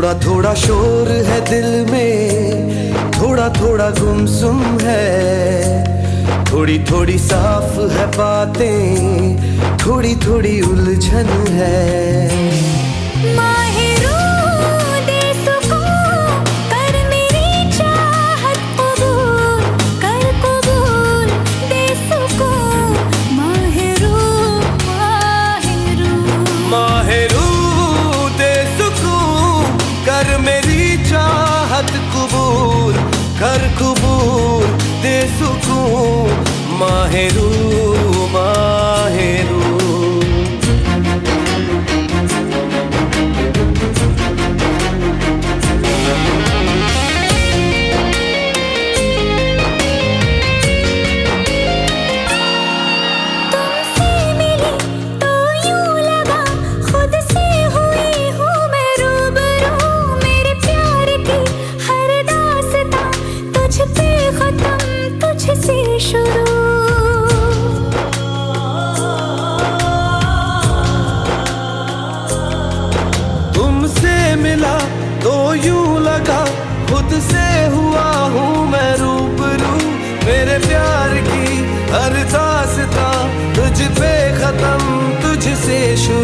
थोड़ा थोड़ा शोर है दिल में, थोड़ा थोड़ा गुमसुम है, थोड़ी थोड़ी साफ है बातें, थोड़ी थोड़ी उलझन है। कबूल कर कबूल दे सुकून, माहिरू माहिरू। तुमसे मिला तो यूं लगा खुद से हुआ हूँ मैं रूबरू, मेरे प्यार की हर दास्तां तुझ पे खत्म तुझसे शुरू।